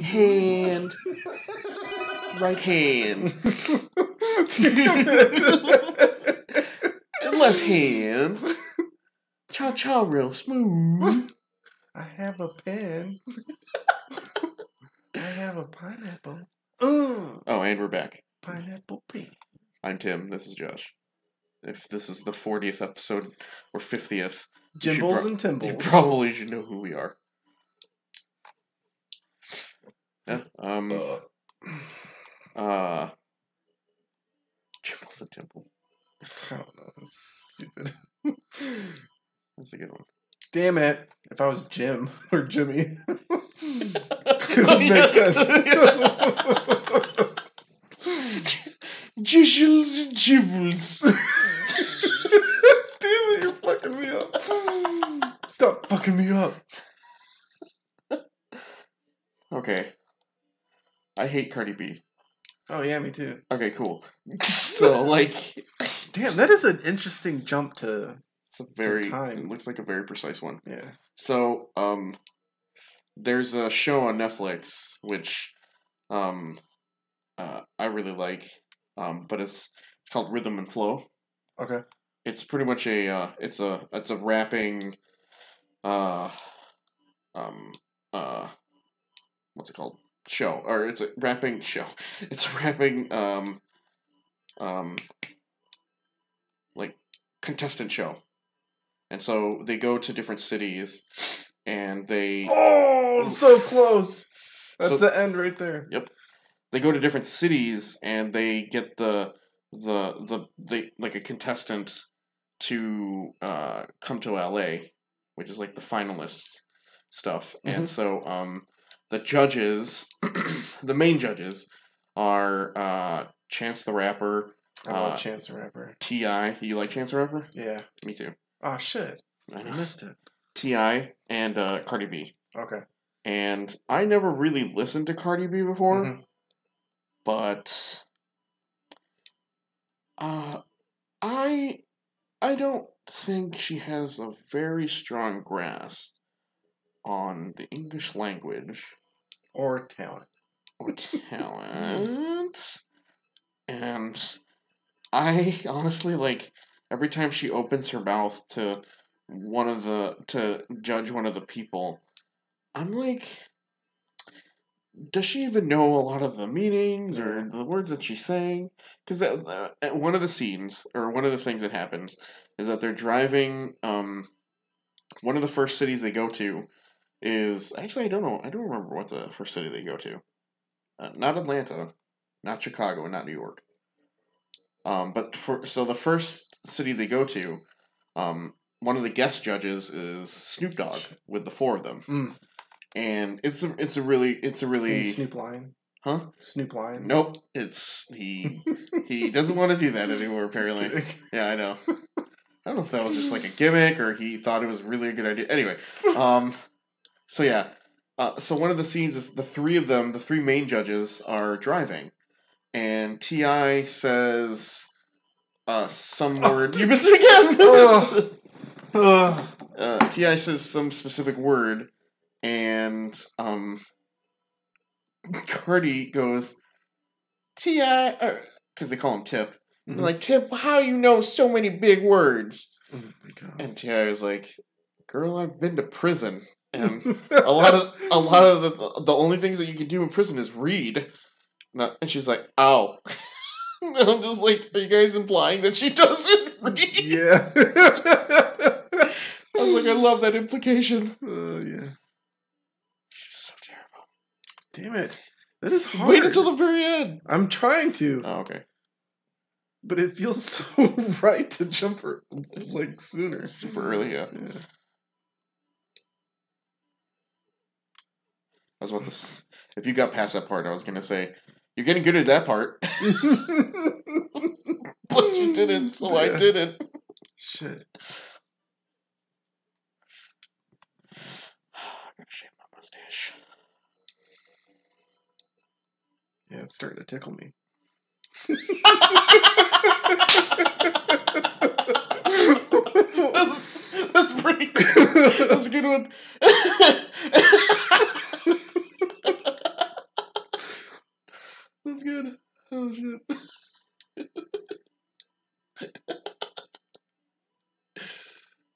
hand, right hand, left hand. Cha cha, real smooth. I have a pen. I have a pineapple. Oh, and we're back. Pineapple pen. I'm Tim. This is Josh. If this is the 40th episode or 50th, Jimbles and you Timbles. probably should know who we are. Yeah. Jimbles and Timbles. I don't know. That's stupid. That's a good one. Damn it. If I was Jim or Jimmy, it would make sense. Jiggles and Jibbles. Damn it, you're fucking me up. Stop fucking me up. Okay. I hate Cardi B. Oh, yeah, me too. Okay, cool. So, like... Damn, that is an interesting jump to... It's a very... time. It looks like a very precise one. Yeah. So, there's a show on Netflix, which, I really like, but it's called Rhythm and Flow. Okay. It's pretty much it's a rapping, what's it called? Show, or it's a rapping show. It's a rapping, like, contestant show. And so they go to different cities, and they... Oh, so close! That's the end right there. Yep. They go to different cities, and they get like a contestant to come to LA, which is like the finalist stuff. Mm-hmm. And so the judges, the main judges, are Chance the Rapper. I love Chance the Rapper. T.I. You like Chance the Rapper? Yeah. Me too. Oh, shit. I missed it. T.I. and Cardi B. Okay. And I never really listened to Cardi B before, but I don't think she has a very strong grasp on the English language. Or talent. And I honestly, like, every time she opens her mouth to judge one of the people, I'm like, does she even know a lot of the meanings or the words that she's saying? Because one of the scenes, or one of the things that happens, is that they're driving, one of the first cities they go to is, actually, I don't remember what the first city they go to. Not Atlanta, not Chicago, and not New York. So the first city they go to, one of the guest judges is Snoop Dogg with the four of them. Mm. And it's a really Snoop Lion? Huh? Snoop Lion? Nope. He doesn't want to do that anymore, apparently. Yeah, I know. I don't know if that was just like a gimmick or he thought it was really a good idea. Anyway, so yeah. So one of the scenes is the three of them, the three main judges, are driving. And T.I. says some word. You missed it again! T.I. says some specific word. And Cardi goes, T.I., because they call him Tip. Mm-hmm. They're like, Tip, how you know so many big words? Oh my God. And T.I. was like, girl, I've been to prison. And a lot of the only things that you can do in prison is read. And she's like, ow. And I'm just like, are you guys implying that she doesn't read? Yeah. I was like, I love that implication. Oh, yeah. She's so terrible. Damn it. That is hard. Wait until the very end. I'm trying to. Oh, okay. But it feels so right to jump her, like, sooner. Super early, yeah. I was about to... If you got past that part, I was going to say, you're getting good at that part. But you didn't, so I didn't. Shit. I gotta shave my mustache. Yeah, it's starting to tickle me. That's pretty good. That's a good one. shit.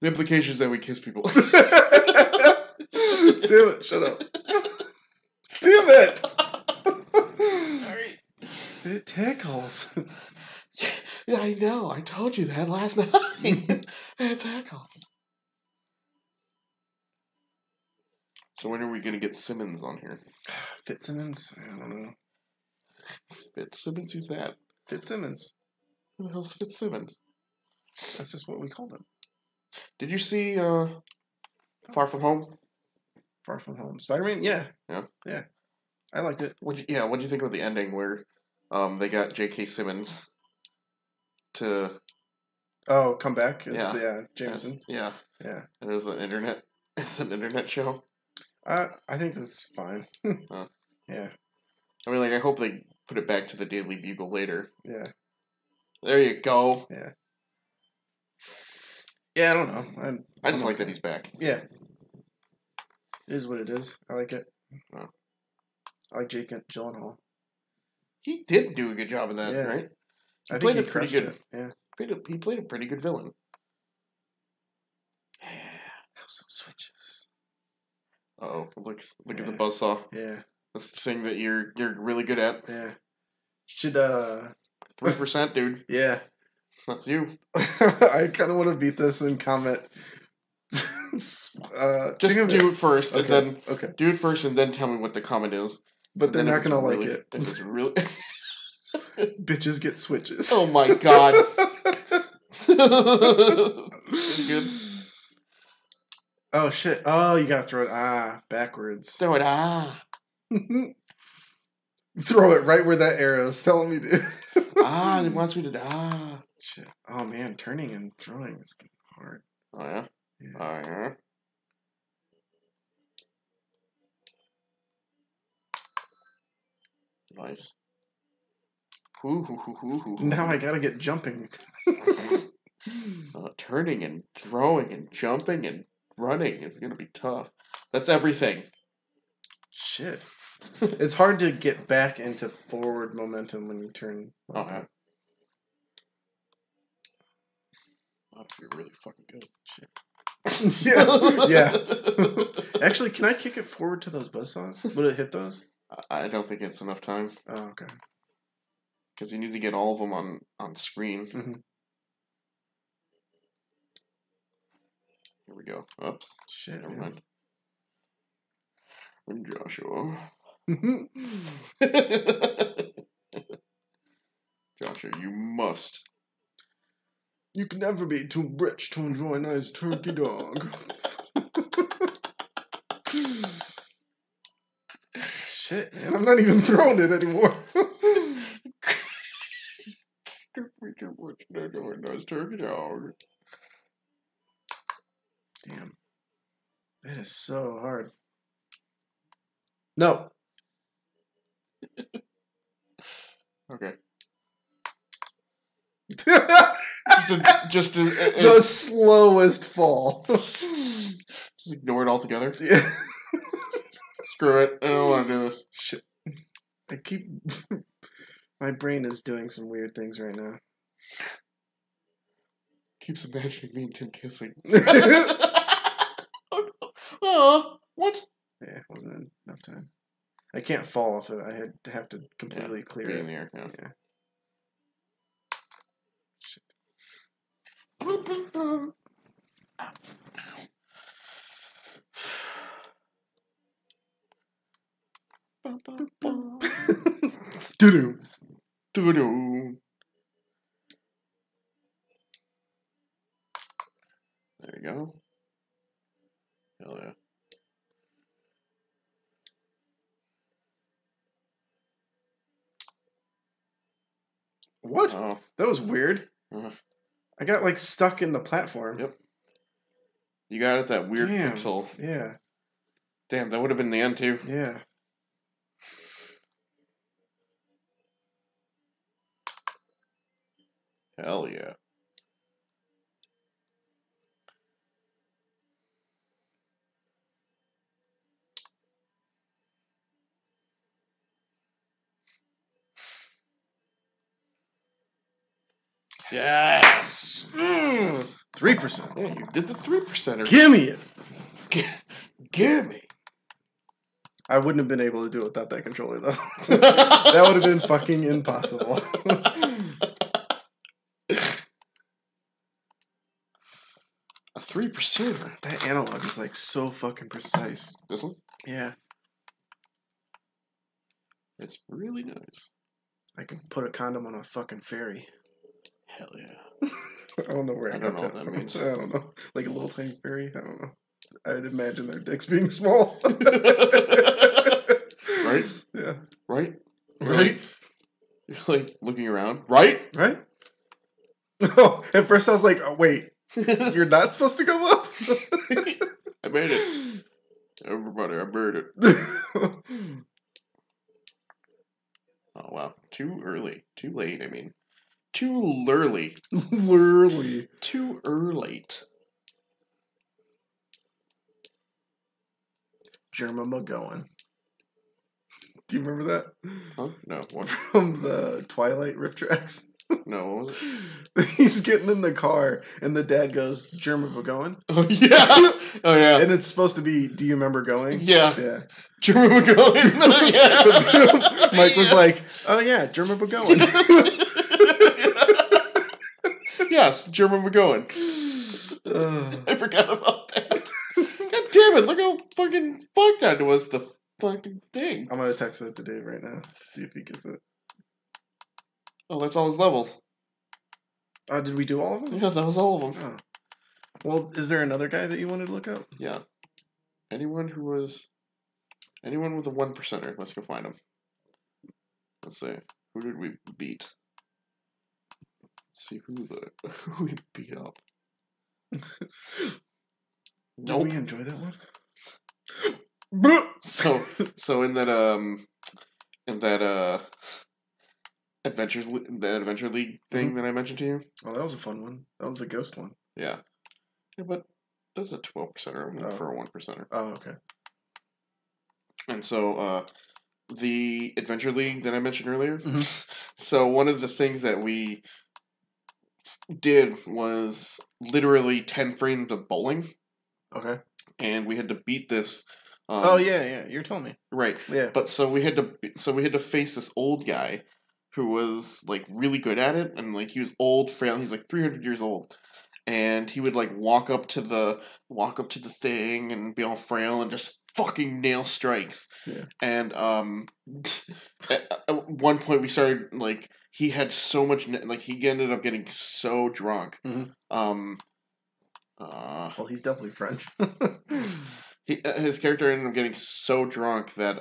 The implication is that we kiss people. Damn it! Shut up. Damn it! Alright. It tickles. Yeah, I know. I told you that last night. It tickles. So when are we gonna get Simmons on here? Fitzsimmons? I don't know. Fitzsimmons? Who's that? Fitzsimmons. Who the hell's Fitzsimmons? That's just what we called him. Did you see Far From Home? Far From Home. Spider-Man? Yeah. Yeah. Yeah. I liked it. What'd you think about the ending where they got J.K. Simmons to Come back? yeah. Jameson. Yeah. Yeah. And it's an internet show. I think that's fine. Yeah. I mean, like, I hope they put it back to the Daily Bugle later. Yeah. There you go. Yeah. Yeah, I don't know. I just like that he's back. Yeah. It is what it is. I like it. Oh. I like Jake Gyllenhaal. He did do a good job in that, Yeah. right? I think he pretty good. It. Yeah. He played a pretty good villain. House of Switches. Uh-oh. Look at the buzzsaw. Yeah. That's the thing that you're really good at. Yeah. Should 3%, dude. Yeah. That's you. I kind of want to beat this and comment. Just do it first, okay. and then do it first, and then tell me what the comment is. But they're not gonna like it. If it's really bitches get switches. Oh my god. Pretty good. Oh shit! Oh, you gotta throw it backwards. Throw it Throw it right where that arrow's telling me to. It wants me to Shit! Oh man, turning and throwing is hard. Oh yeah. Yeah. Oh yeah. Nice. Now I gotta get jumping. Turning and throwing and jumping and running is gonna be tough. That's everything. Shit. It's hard to get back into forward momentum when you turn. Oh yeah. That's really fucking good. Shit. Yeah. Actually, can I kick it forward to those buzzsaws? Would it hit those? I don't think it's enough time. Oh, okay. Because you need to get all of them on screen. Mm-hmm. Here we go. Oops. Shit. Never mind. And Joshua. Joshua, you must. You can never be too rich to enjoy a nice turkey dog. Shit, man. I'm not even throwing it anymore. Nice turkey dog. Damn. That is so hard. No. Okay. The slowest fall. Just ignore it altogether. Yeah. Screw it. I don't want to do this. Shit. I keep... My brain is doing some weird things right now. Keeps imagining me and Tim kissing. Oh, no. Oh, what? Yeah, it wasn't enough time. I can't fall off it. I had to have to completely clear be it. In the air, yeah. Shit. Doo-doo. Doo-doo. There you go. Hell yeah. What? Oh. That was weird. Uh-huh. I got like stuck in the platform. Yep. You got it, that weird Damn. pixel. Yeah. Damn, that would have been the end too. Yeah. Hell yeah. Yes. 3%. Yeah, you did the 3%er. Gimme it. Gimme. I wouldn't have been able to do it without that controller, though. That would have been fucking impossible. A 3%er. That analog is like so fucking precise. This one? Yeah. It's really nice. I can put a condom on a fucking fairy. Hell yeah. I don't know where I don't got know what that that from. means. I don't know. Like a little tiny fairy? I don't know. I'd imagine their dicks being small. Right? Yeah. Right? Right? You're like looking around. Right? Right? Oh, at first I was like, oh, wait. You're not supposed to go up? I made it. Everybody, I made it. Oh, wow. Too early. Too late, I mean. Too early. Lurly. Too early. Germa McGowan. Do you remember that? Huh? No. What? From the Twilight riff tracks? No, what was it? He's getting in the car, and the dad goes, Germa McGowan? Oh, yeah. Oh, yeah. And it's supposed to be, do you remember going? Yeah. Yeah. German McGowan. Yeah. Mike was like, oh, yeah, Germa McGowan. Yes, German McGowan. I forgot about that. God damn it, look how fucking fucked that was, the fucking thing. I'm going to text that to Dave right now, see if he gets it. Oh, that's all his levels. Did we do all of them? Yeah, that was all of them. Oh. Well, is there another guy that you wanted to look up? Yeah. Anyone with a 1%er, let's go find him. Let's see. Who did we beat? Let's see who we beat up. Did we enjoy that one? So in that Adventure League thing that I mentioned to you. Oh, that was a fun one. That was the ghost one. Yeah. Yeah, but that's a 12%er for a 1%er. Oh, okay. And so the Adventure League that I mentioned earlier. Mm-hmm. So one of the things that we did was literally 10 frames of bowling. Okay. And we had to beat this. Oh yeah, you're telling me. Right. Yeah. But so we had to face this old guy who was like really good at it, and like he was old, frail. He's like 300 years old, and he would like walk up to the thing and be all frail and just fucking nail strikes. Yeah. And at one point we started like he had so much like he ended up getting so drunk. Mm-hmm. Well, he's definitely French. His character ended up getting so drunk that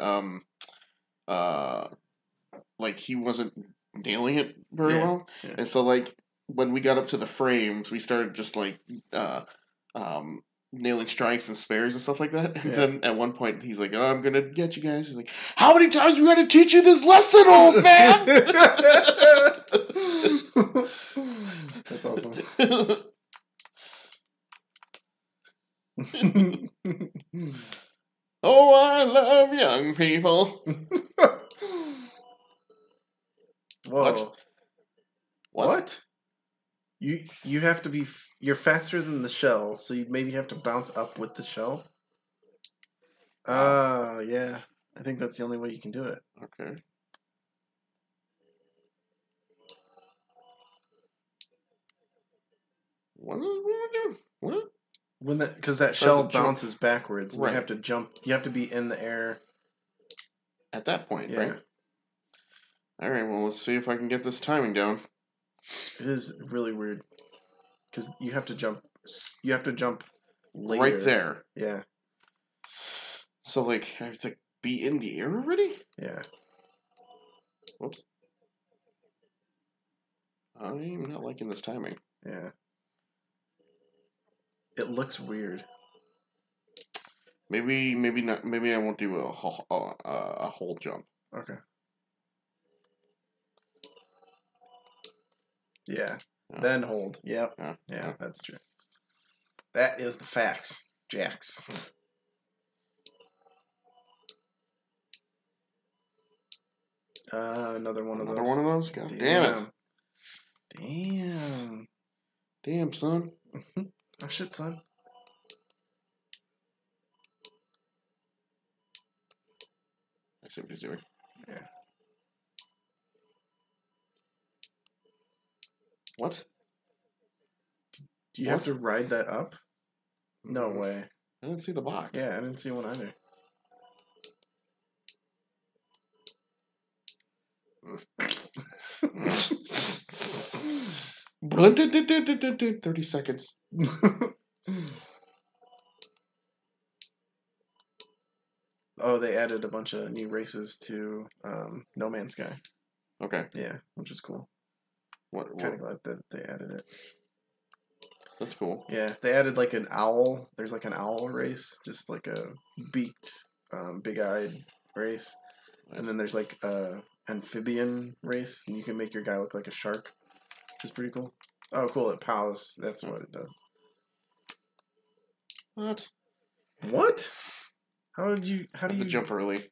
like he wasn't nailing it very well. Yeah. And so like when we got up to the frames, we started just like nailing strikes and spares and stuff like that. And then at one point he's like, "Oh, I'm gonna get you guys." He's like, "How many times we gotta teach you this lesson, old man?" That's awesome. Oh, I love young people. Whoa. What? You have to be... You're faster than the shell, so you maybe have to bounce up with the shell? Yeah. I think that's the only way you can do it. Okay. What is we do? What? Because that shell bounces backwards, and right. You have to jump. You have to be in the air at that point, yeah. Right? All right. Well, let's see if I can get this timing down. It is really weird because you have to jump. You have to jump later. Right there. Yeah. So like, I have to be in the air already. Yeah. Whoops. I'm not liking this timing. Yeah. It looks weird. Maybe not. Maybe I won't do a whole jump. Okay. Yeah. Oh. Then hold. Yep. Yeah, that's true. That is the facts, Jax. Another one of those. Another one of those? God damn it. Damn. Damn, son. Oh shit, son. I see what he's doing. Yeah. What? Do you have to ride that up? No way. I didn't see the box. Yeah, I didn't see one either. 30 seconds. Oh, they added a bunch of new races to No Man's Sky. Okay. Yeah, which is cool. What? Kind of glad that they added it. That's cool. Yeah, they added like an owl. There's like an owl race, just like a beaked, big-eyed race. Nice. And then there's like a amphibian race, and you can make your guy look like a shark, which is pretty cool. Oh, cool! It pows. That's what it does. What? What? How do you jump early?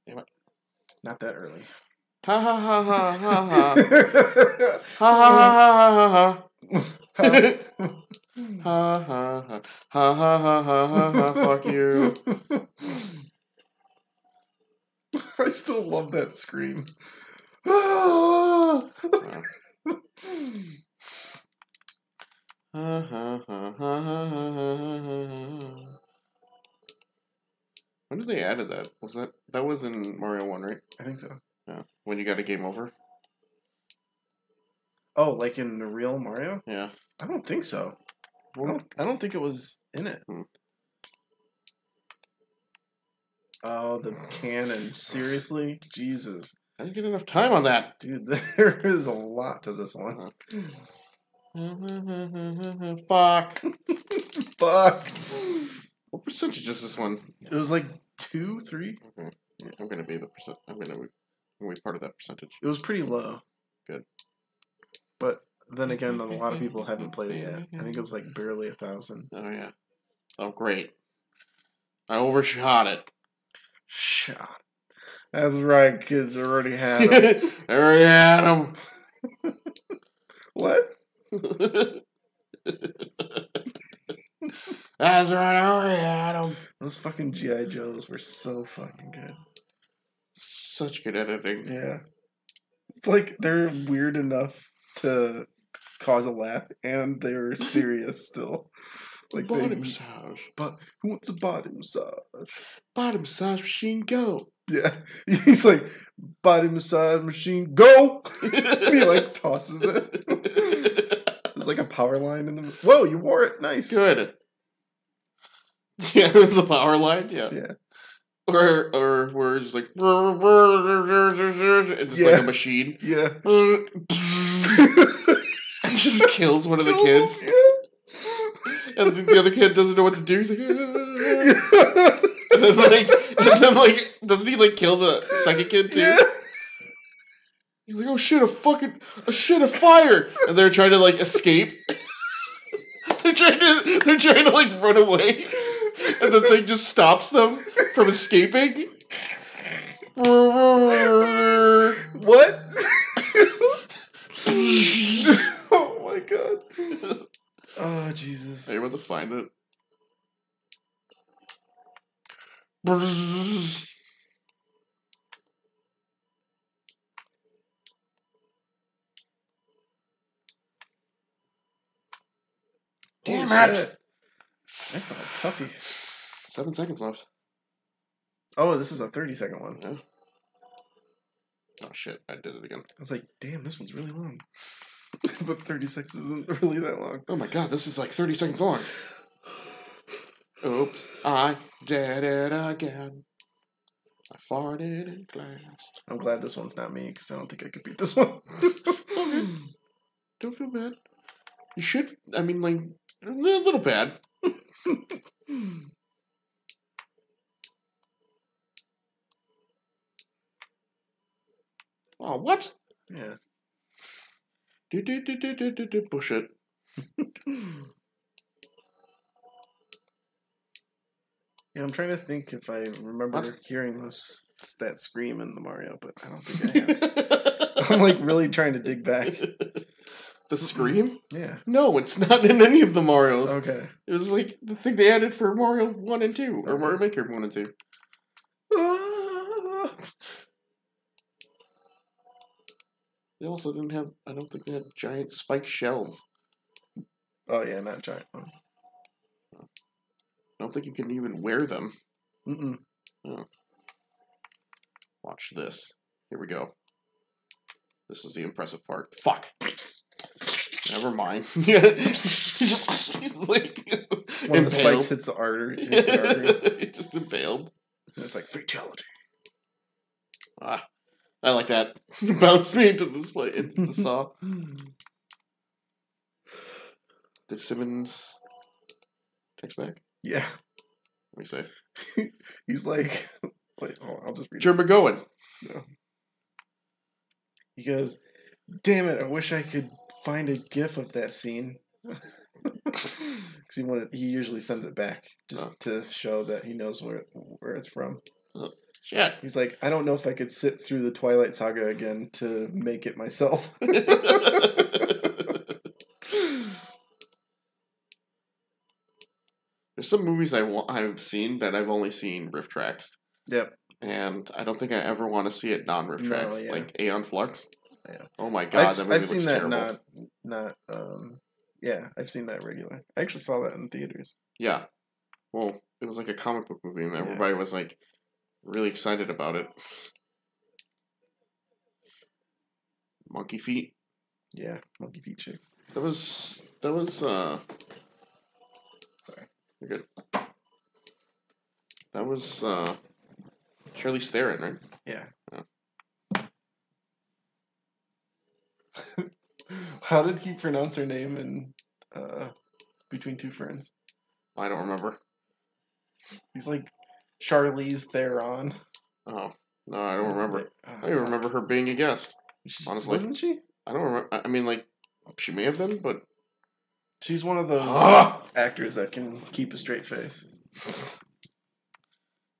Damn it! Not that early. Ha ha ha ha ha ha. Ha ha ha ha ha ha. Ha ha ha ha ha ha ha ha. Fuck you. I still love that scream. When did they added that? That was in Mario 1, right? I think so. Yeah. When you got a game over? Oh, like in the real Mario? Yeah. I don't think so. I don't think it was in it. Oh, the cannon. Seriously? Jesus. I didn't get enough time on that. Dude, there is a lot to this one. Fuck. Fuck. What percentage is this one? It was like 2, 3. Okay. Yeah, I'm gonna be the percent. I'm gonna be part of that percentage. It was pretty low. Good. But then again, a lot of people haven't played it yet. I think it was like barely 1,000. Oh yeah. Oh great. I overshot it. Shot. That's right, kids already had him. I already had him. What? That's right, I already had him. Those fucking G.I. Joes were so fucking good. Such good editing. Yeah. It's like they're weird enough to cause a laugh, and they're serious still. Like body massage. But who wants a body massage? Body massage machine, go. Yeah. He's like, body massage machine, go! He like tosses it. There's like a power line in the... Whoa, you wore it. Nice. Good. Yeah, there's a power line. Yeah. Yeah. Or where it's like... It's just like a machine. Yeah. It just kills one of the kids. Yeah. And the other kid doesn't know what to do. He's like, and then doesn't he like kill the second kid too? Yeah. He's like, oh shit, a fire! And they're trying to like escape. they're trying to like run away, and the thing just stops them from escaping. What? Oh my god. Oh, Jesus. Are you about to find it? Damn it! That's a toughie. 7 seconds left. Oh, this is a 30-second one. Yeah. Oh shit, I did it again. I was like, damn, this one's really long. But 30 seconds isn't really that long. Oh my god, this is like 30 seconds long. Oops, I did it again. I farted in class. I'm glad this one's not me, because I don't think I could beat this one. Okay. Don't feel bad. You should, I mean, like, a little bad. Oh, what? Yeah. Bullshit. Yeah, I'm trying to think if I remember hearing that scream in the Mario, but I don't think I have. I'm like really trying to dig back. The scream? Yeah. No, it's not in any of the Marios. Okay. It was like the thing they added for Mario 1 and 2, or Okay. Mario Maker 1 and 2. They also didn't have, I don't think they had giant spiked shells. Oh yeah, not giant ones. I don't think you can even wear them. Mm-mm. Oh. Watch this. Here we go. This is the impressive part. Fuck. Never mind. He's like One of the spikes hits the artery. Hits the artery. It just impaled. And it's like fatality. Ah, I like that. Bounced me into the saw. Did Simmons text back? Yeah. Let me say. He's like, wait, I'll just read Jerry McGowan. No. He goes, damn it, I wish I could find a gif of that scene. Because he usually sends it back just to show that he knows where it's from. Oh, shit. He's like, I don't know if I could sit through the Twilight Saga again to make it myself. There's some movies I've seen that I've only seen riff tracks. Yep. And I don't think I ever want to see it non-riff tracks. No, yeah. Like Aeon Flux. Yeah. Oh my god, that movie I've seen looks that terrible. Yeah, I've seen that regular. I actually saw that in theaters. Yeah. Well, it was like a comic book movie and everybody was like really excited about it. Monkey Feet. Yeah, Monkey Feet chick. That was sorry. You're good. That was Charlize Theron, right? Yeah. Oh. How did he pronounce her name in Between Two Ferns? I don't remember. He's like Charlize Theron. Oh. No, I don't remember. I don't remember her being a guest. Honestly. Wasn't she? I don't remember. I mean, like, she may have been, but... She's one of those actors that can keep a straight face.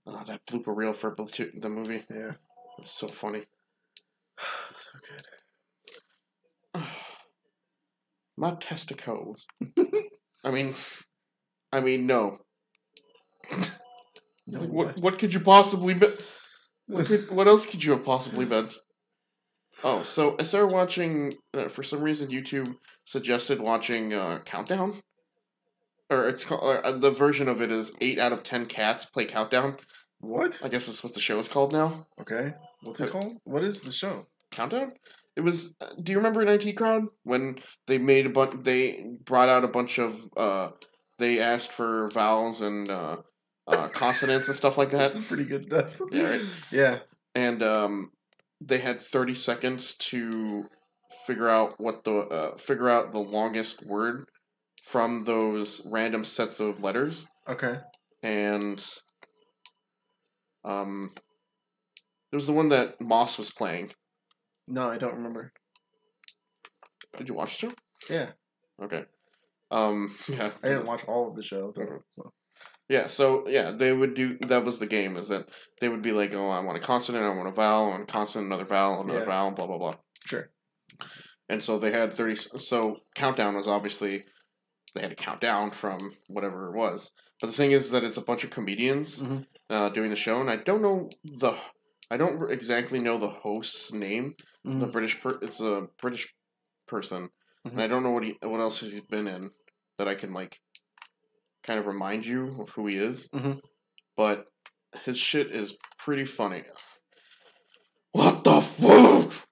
Oh, that blooper reel for the movie. Yeah. It's so funny. So good. My testicles. I mean, no. No, Like, what could you possibly be? What else could you have possibly meant? Oh, so I started watching. For some reason, YouTube suggested watching Countdown, or it's called the version of it is 8 out of 10 cats play Countdown. What? I guess that's what the show is called now. Okay. What's it called? What is the show? Countdown. It was. Do you remember in IT Crowd when they made a bunch? They brought out a bunch of. They asked for vowels and consonants and stuff like that. That's pretty good stuff. Yeah, right? Yeah. And they had 30 seconds to figure out the longest word from those random sets of letters. Okay. And it was the one that Moss was playing. No, I don't remember. Did you watch the show? Yeah. Okay. Yeah. I didn't watch all of the show though. So. Yeah, so yeah, they would do that was the game, is that they would be like, oh, I want a consonant, I want a vowel, I want a consonant, another vowel, blah blah blah. Sure. And so they had 30 so Countdown was obviously they had to count down from whatever it was. But the thing is that it's a bunch of comedians doing the show, and I don't exactly know the host's name. Mm-hmm. It's a British person, and I don't know what else he's been in that I can like kind of remind you of who he is. Mm-hmm. But his shit is pretty funny. What the fuck?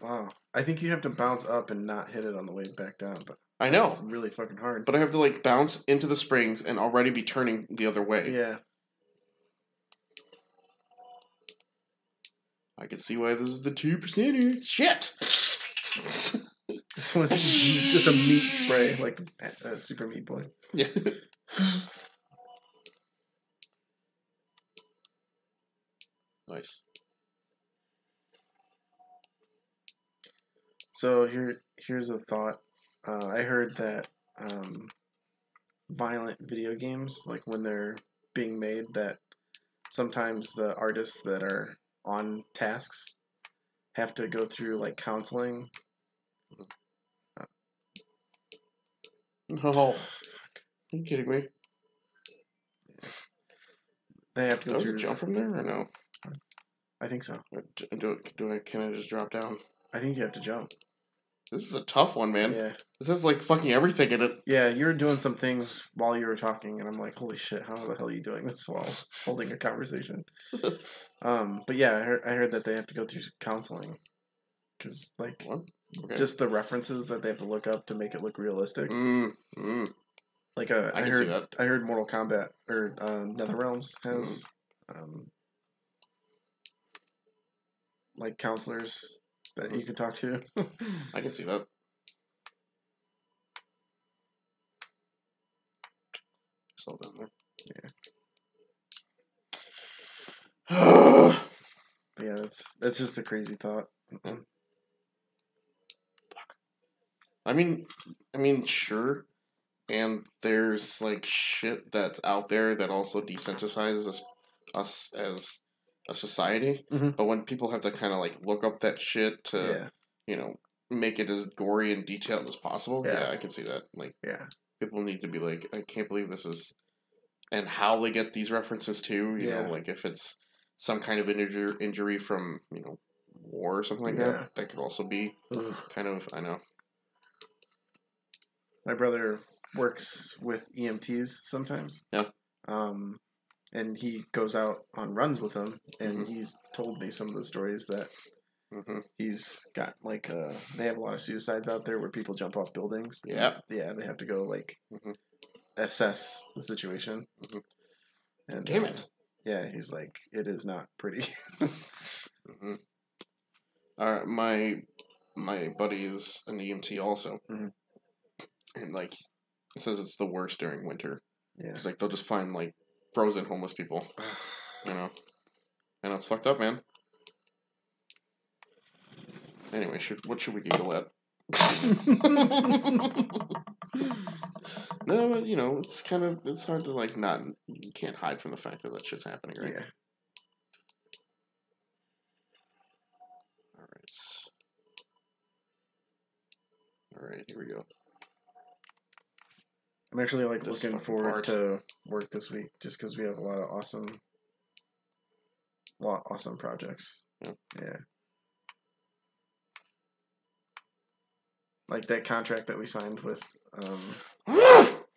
Wow. I think you have to bounce up and not hit it on the way back down, but I know. It's really fucking hard. But I have to like bounce into the springs and already be turning the other way. Yeah. I can see why this is the 2%. Shit! This one's just a meat spray, like a Super Meat Boy. Yeah. Nice. So here's a thought. I heard that violent video games, like when they're being made, that sometimes the artists that are on tasks have to go through like counseling. Oh, are you kidding me? They have to go Do I have through. to jump from there or no? I think so. Can I just drop down? I think you have to jump. This is a tough one, man. Yeah. This has like fucking everything in it. Yeah, you were doing some things while you were talking, and I'm like, holy shit, how the hell are you doing this while holding a conversation? But yeah, I heard that they have to go through counseling. Because, like, okay. just the references that they have to look up to make it look realistic. Like, I can see that. I heard Mortal Kombat, or NetherRealms has, like, counselors that you can talk to. I can see that. Slow down there. Yeah. But yeah, that's just a crazy thought. Fuck. I mean, sure. And there's like shit that's out there that also desensitizes us as a society. But when people have to kind of like look up that shit to, you know, make it as gory and detailed as possible, yeah, I can see that. Like, people need to be like, I can't believe this is, and how they get these references too. You know, like if it's some kind of injury from, you know, war or something like that, that could also be kind of, I know. My brother works with EMTs sometimes. Yeah. And he goes out on runs with them, and he's told me some of the stories that he's got, like, they have a lot of suicides out there where people jump off buildings. Yeah. Yeah, they have to go, like, assess the situation. And, damn it. Yeah, he's like, it is not pretty. All right, my buddy is an EMT also. And, like, it says it's the worst during winter. Yeah. It's like, they'll just find, like, frozen homeless people. You know? And it's fucked up, man. Anyway, what should we giggle at? No, you know, it's hard to, like, you can't hide from the fact that shit's happening, right? Yeah. Alright, here we go. I'm actually, like, looking forward to work this week just because we have a lot of awesome projects. Yeah. Like that contract that we signed with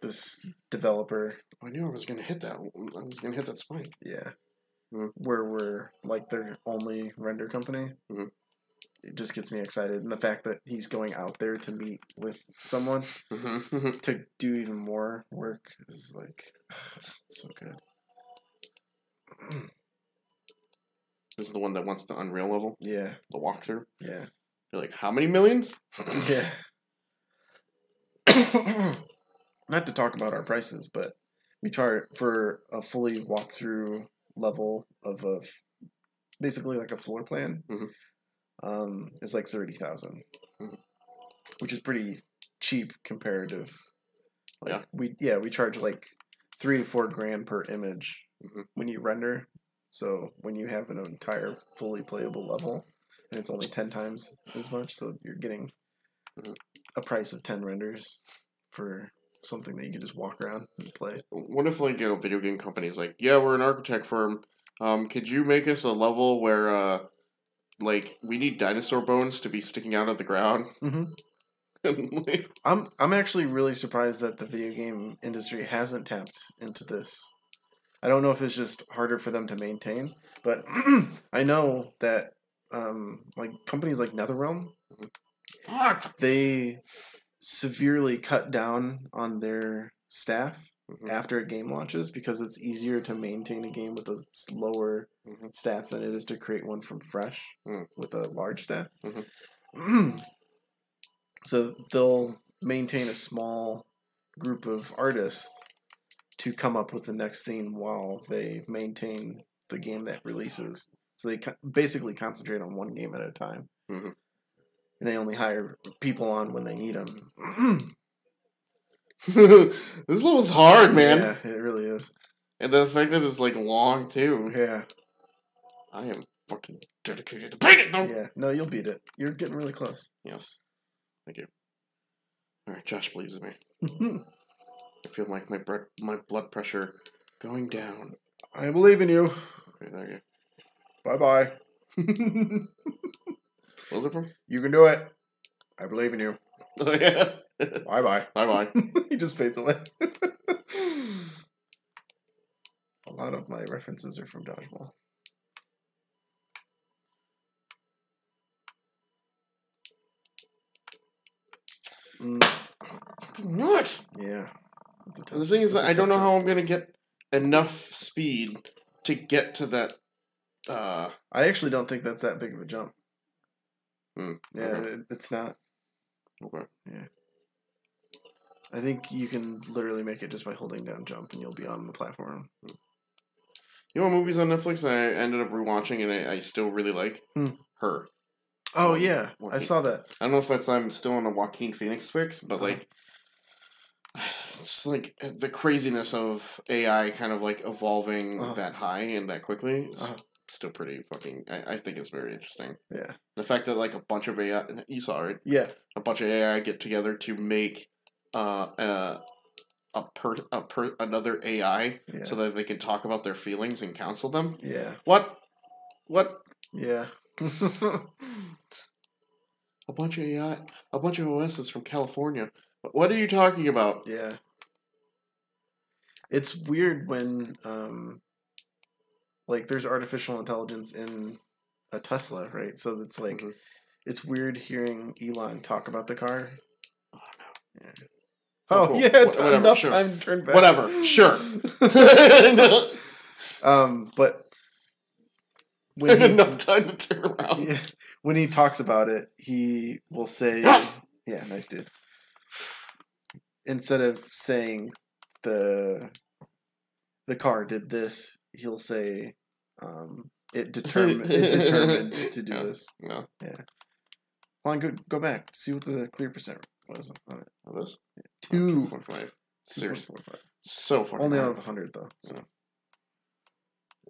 this developer. I knew I was going to hit that. I was going to hit that spike. Yeah. Where we're, like, their only render company. It just gets me excited. And the fact that he's going out there to meet with someone to do even more work is, like, so good. This is the one that wants the Unreal level? Yeah. The walkthrough? Yeah. You're like, how many millions? Yeah. Not to talk about our prices, but we charge for a fully walkthrough level of basically like a floor plan. It's like $30,000, which is pretty cheap comparative. Like, we charge like $3 to $4 grand per image when you render. So when you have an entire fully playable level, and it's only 10 times as much, so you're getting a price of 10 renders for something that you can just walk around and play. What if, like, video game companies like, yeah, we're an architect firm. Could you make us a level where like, we need dinosaur bones to be sticking out of the ground? I'm actually really surprised that the video game industry hasn't tapped into this. I don't know if it's just harder for them to maintain, but I know that like companies like NetherRealm, they severely cut down on their staff after a game launches because it's easier to maintain a game with a lower staff than it is to create one from fresh with a large staff. So they'll maintain a small group of artists to come up with the next theme while they maintain the game that releases. So they basically concentrate on one game at a time. And they only hire people on when they need them. This level's hard, man. Yeah, it really is. And the fact that it's, like, long, too. Yeah. I am fucking dedicated to beat it, though. Yeah. No, you'll beat it. You're getting really close. Yes. Thank you. Alright, Josh believes in me. I feel like my blood pressure going down. I believe in you. Okay, there you Bye-bye. go. What was it from? You can do it. I believe in you. Oh, yeah. Bye-bye. Bye-bye. He just fades away. A lot of my references are from Dodgeball. What? Yeah. The thing is, I don't know how I'm going to get enough speed to get to that. I actually don't think that's that big of a jump. Yeah, okay. it's not. Okay. Yeah. I think you can literally make it just by holding down jump and you'll be on the platform. You know what movies on Netflix I ended up rewatching and I still really like? Her. Oh, yeah. I saw that. I don't know if I'm still on a Joaquin Phoenix fix, but like, it's like the craziness of AI kind of like evolving that high and that quickly is still pretty fucking, I think it's very interesting. Yeah. The fact that like a bunch of AI, you saw it? Yeah. A bunch of AI get together to make another AI so that they can talk about their feelings and counsel them. Yeah. What? Yeah. A bunch of AI, a bunch of OSs from California. What are you talking about? Yeah. It's weird when like there's artificial intelligence in a Tesla, right? So it's like it's weird hearing Elon talk about the car. Oh no. Yeah. Oh, cool. Whatever, enough sure. Time to turn back. Whatever, sure. But when he, enough time to turn around. Yeah, when he talks about it, he will say, "Yes, yeah, nice dude." Instead of saying the car did this, he'll say, "It determined to do this." No. Yeah. Come on, go back. See what the clear percent was on it. Oh, this? Yeah. 2. 2.5. Seriously. 2.45. So fucking only hard. out of 100 though. So. Yeah.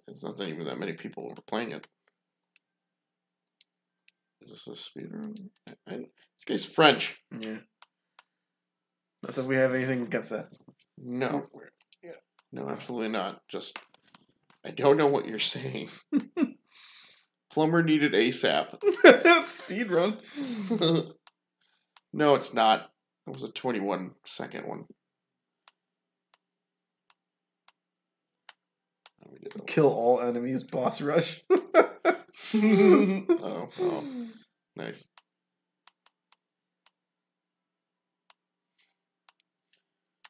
It's not that even that many people were playing it. Is this a speedrun? This guy's French. Yeah. Not that we have anything against that. No. Yeah. No, absolutely not. Just, I don't know what you're saying. Plumber needed ASAP. Speedrun. No, it's not. It was a 21-second one. Kill all enemies, boss rush. oh, nice.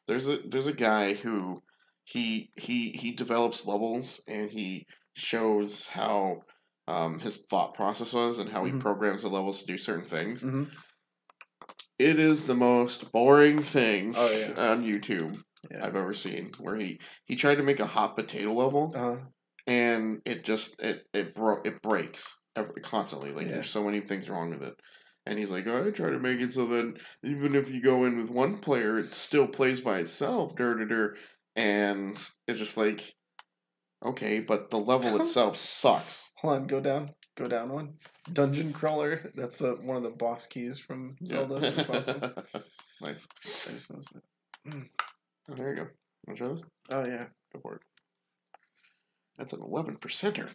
There's a guy who he develops levels and he shows how his thought process was and how he programs the levels to do certain things. It is the most boring thing on YouTube I've ever seen. Where he tried to make a hot potato level, and it just it breaks constantly. Like there's so many things wrong with it. And he's like, I try to make it so that even if you go in with one player, it still plays by itself. And it's just like, okay, but the level itself sucks. Hold on, go down one. Dungeon crawler. That's one of the boss keys from Zelda. That's awesome. Nice. I just noticed that. Oh, there you go. Want to try this? Oh yeah, go for it. That's an 11%er.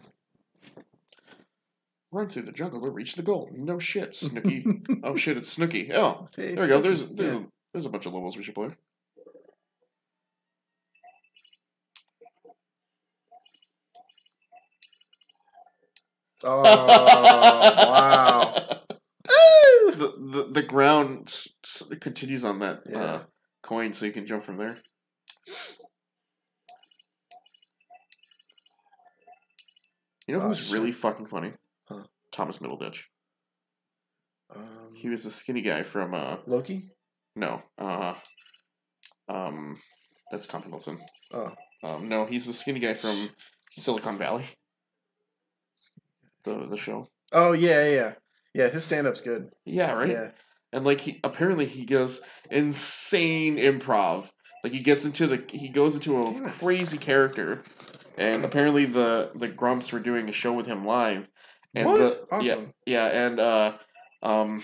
Run through the jungle to reach the goal. No shit, Snooky. Oh shit, it's Snooky. Oh, hey, there we go. There's a bunch of levels we should play. Oh wow! The ground continues on that coin, so you can jump from there. You know who's really fucking funny? Huh? Thomas Middleditch. He was the skinny guy from Loki. No, that's Tom Hiddleston. Oh. No, he's the skinny guy from Silicon Valley. The show. Oh yeah. His stand-up's good. Yeah, right. Yeah. And like he goes insane improv. Like he goes into a crazy character, and apparently the Grumps were doing a show with him live, And what? Awesome. Yeah, and um,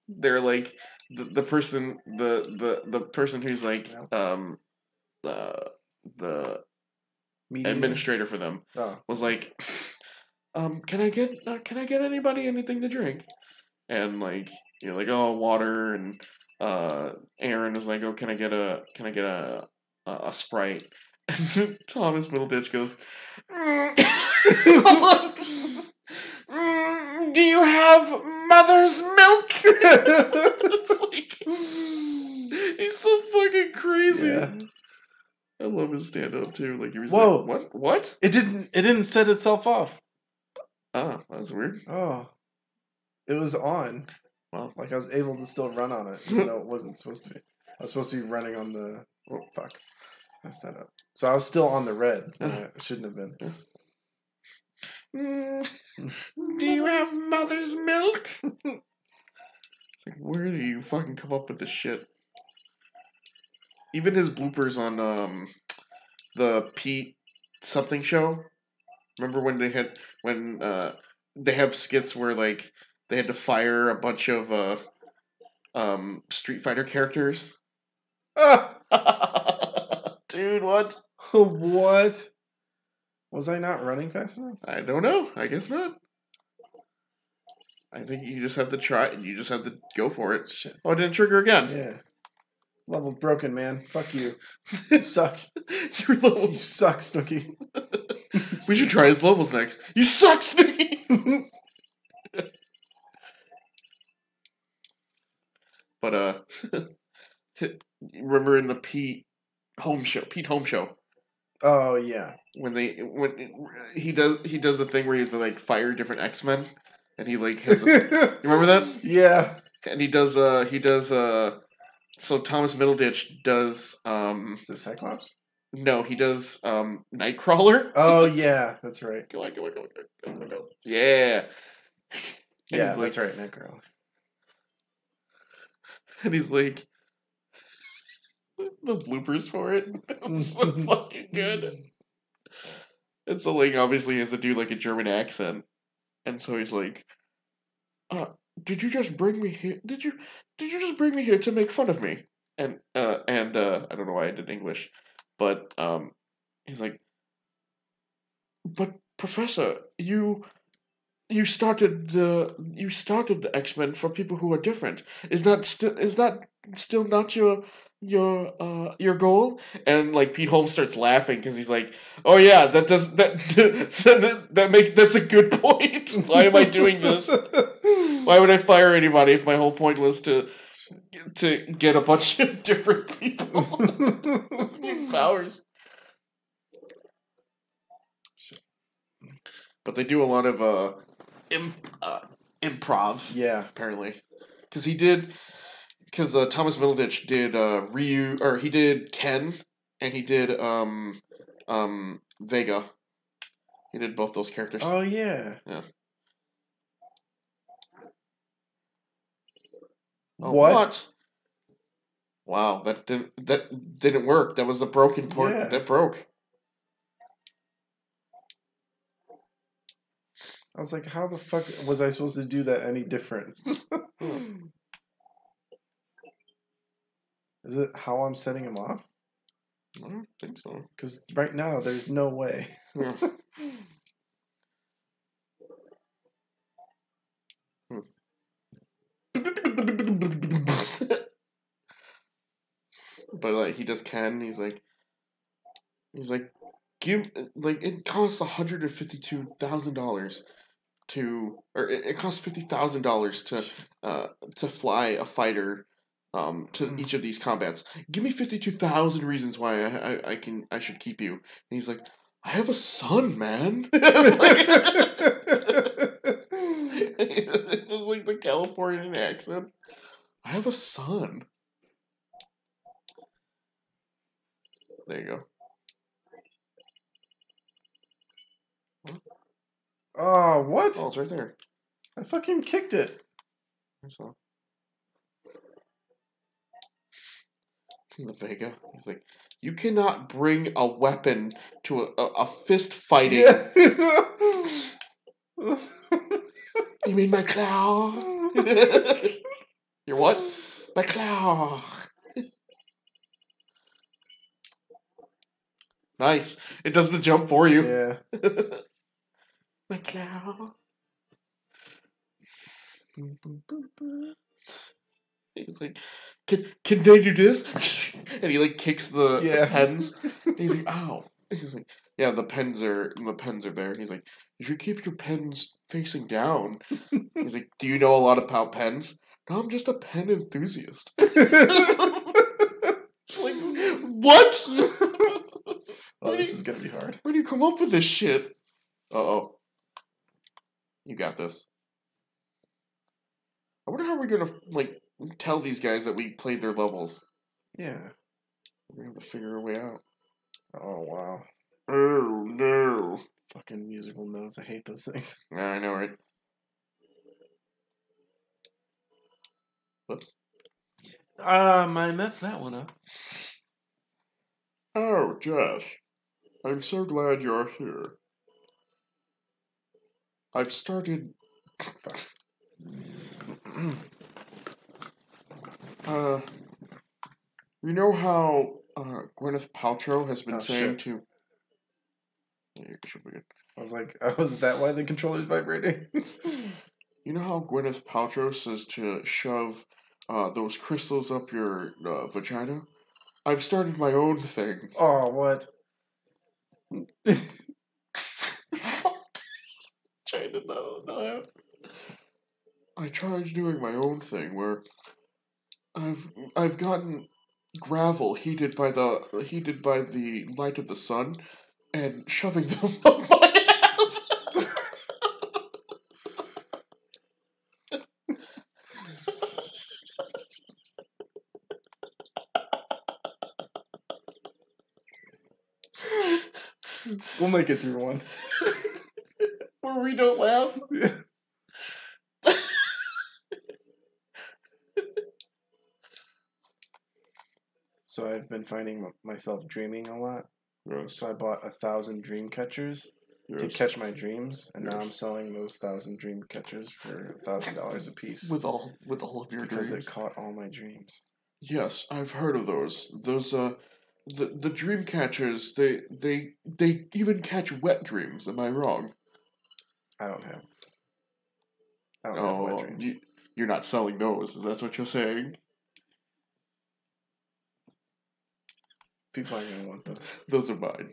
they're like the person the person who's like the Mediator? administrator for them was like, can I get anybody anything to drink? And like you're like, oh, water, and Aaron is like, oh, can I get a Sprite? And Thomas Middleditch goes, do you have mother's milk? It's like, he's so fucking crazy. Yeah. I love his stand up too. Like, he was Whoa. like, what? It didn't set itself off. Oh, that was weird. Oh. It was on. Well, like I was able to still run on it, even though it wasn't supposed to be. I was supposed to be running on the. Oh fuck! Messed that up. So I was still on the red when I shouldn't have been. Do you have mother's milk? It's like, where do you fucking come up with this shit? Even his bloopers on the Pete something show. Remember when they have skits where like they had to fire a bunch of Street Fighter characters? Dude, what? What? Was I not running fast enough? I don't know. I guess not. I think you just have to try. You just have to go for it. Shit. Oh, it didn't trigger again. Yeah. Level broken, man. Fuck you. You suck. Your levels. You suck, Snooki. We should try his levels next. You suck, Snooki! But, remember in the Pete Home Show? Oh, yeah. When he does the thing where he has to, like, fire different X-Men, and he, like, has you remember that? Yeah. And he does, so Thomas Middleditch does, Is it Cyclops? No, he does, Nightcrawler. Oh, yeah, that's right. Go. Yeah. Yeah, that's right, Nightcrawler. And he's like, the bloopers for it. It's so fucking good. And so, like, obviously he has to do, like, a German accent. And so he's like, did you just bring me here? Did you just bring me here to make fun of me? And I don't know why I did English. But, he's like, but Professor, you started the X-Men for people who are different. Is that still not your goal? And like Pete Holmes starts laughing because he's like, oh yeah, that's a good point. Why am I doing this? Why would I fire anybody if my whole point was to get a bunch of different people with powers? But they do a lot of improv. Yeah, apparently, because Thomas Middleditch did Ryu, or he did Ken, and he did Vega. He did both those characters. Oh yeah. Yeah. Oh, what? Wow, that didn't work. That was a broken port. Yeah. That broke. I was like, how the fuck was I supposed to do that any different? Is it how I'm setting him off? I don't think so. Because right now, there's no way. Yeah. But like he just can. He's like, it costs $152,000 or it costs $50,000 to fly a fighter to each of these combats. Give me 52,000 reasons why I should keep you. And he's like, I have a son, man. Just like the Californian accent. I have a son. There you go. Oh, what? Oh, it's right there. I fucking kicked it. I saw. The Vega. He's like, You cannot bring a weapon to a fist fighting. Yeah. You mean my claw? Your what? My claw. Nice. It does the jump for you. Yeah. My claw. He's like, can they do this? And he like kicks the pens. And he's like, ow. And he's like, yeah, the pens are there. He's like, you should keep your pens facing down. He's like, do you know a lot about pens? No, I'm just a pen enthusiast. Like, what? Oh, this is gonna be hard. Where do you come up with this shit? Uh-oh. You got this. I wonder how we're gonna, like, tell these guys that we played their levels. Yeah. We're gonna have to figure a way out. Oh, wow. Oh, no. Fucking musical notes. I hate those things. Yeah, I know, right? Whoops. I messed that one up. Oh, Josh. I'm so glad you're here. I've started... you know how Gwyneth Paltrow has been saying to... Yeah, it should be good. I was like, is that why the controller's vibrating? You know how Gwyneth Paltrow says to shove those crystals up your vagina? I've started my own thing. Oh, what? Trying to not laugh. I tried doing my own thing where I've gotten gravel heated by the light of the sun and shoving them up my ass. We'll make it through one. Where we don't laugh. Yeah. So I've been finding myself dreaming a lot. Yes. So I bought 1,000 dream catchers to catch my dreams, and now I'm selling those 1,000 dream catchers for $1,000 a piece. With all of your because dreams. it caught all my dreams. Yes, I've heard of those. Those the dream catchers, they even catch wet dreams, am I wrong? I don't have wet dreams. You're not selling those, is that what you're saying? People aren't gonna want those. Those are mine.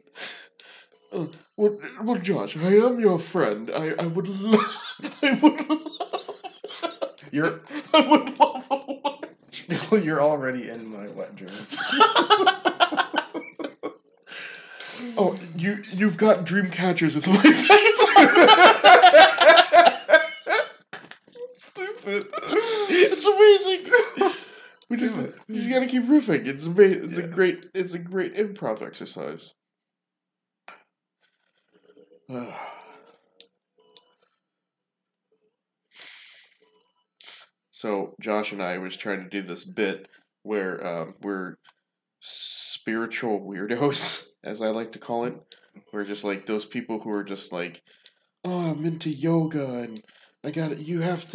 Well, Josh, I am your friend. I would love... I would love a wet... You're already in my wet dreams. Oh, you've got dream catchers with my face. Stupid. It's amazing. We just gotta keep riffing. It's amazing. It's a great improv exercise. So Josh and I was trying to do this bit where we're spiritual weirdos, as I like to call it. We're just like those people who are just like, oh, I'm into yoga and you have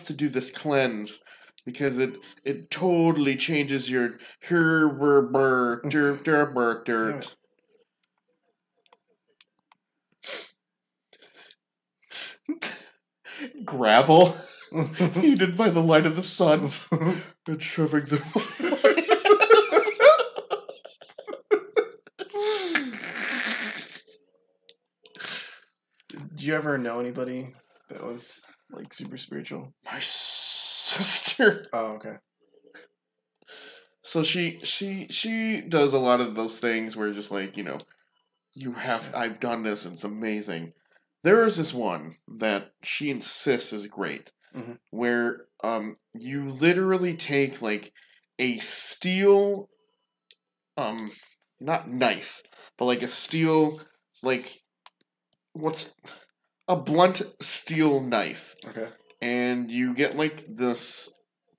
to do this cleanse because it totally changes your dirt. Gravel heated by the light of the sun and shoving them away. Do you ever know anybody that was like super spiritual? My sister. Oh, okay. So she does a lot of those things where just like, you know, I've done this and it's amazing. There is this one that she insists is great, where you literally take like a steel, not knife, but like a steel, like what's a blunt steel knife. Okay. And you get like this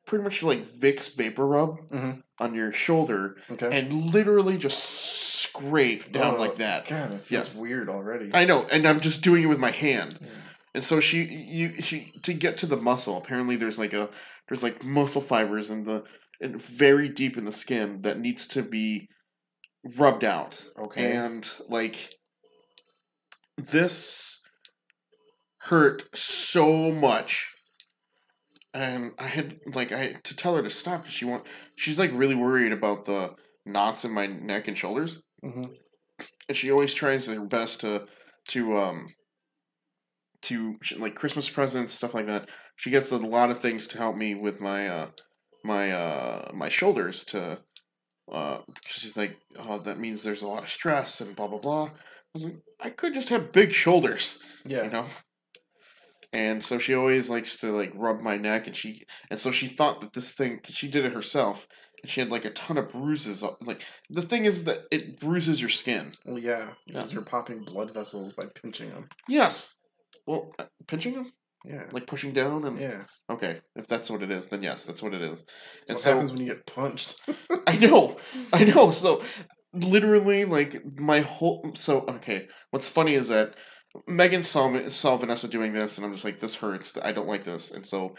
pretty much like Vicks Vapor Rub on your shoulder and literally just scrape down like that. God, it feels weird already. I know, and I'm just doing it with my hand. Yeah. And so she to get to the muscle, apparently there's like muscle fibers and very deep in the skin that needs to be rubbed out. Okay. And like this hurt so much. And I had to tell her to stop because she's like really worried about the knots in my neck and shoulders. Mm-hmm. And she always tries her best to like Christmas presents, stuff like that. She gets a lot of things to help me with my my shoulders to she's like, oh, that means there's a lot of stress and blah blah blah. I was like, I could just have big shoulders. Yeah. You know? And so she always likes to like rub my neck and so she thought that this thing, she did it herself. And she had like a ton of bruises. Like the thing is that it bruises your skin. Well, yeah, because you're popping blood vessels by pinching them. Yes. Well, pinching them? Yeah. Like pushing down and yeah. Okay, if that's what it is, then yes, that's what it is. And what happens when you get punched? I know. So literally, like my whole. So okay, what's funny is that Megan saw Vanessa doing this, and I'm just like, this hurts. I don't like this, and so.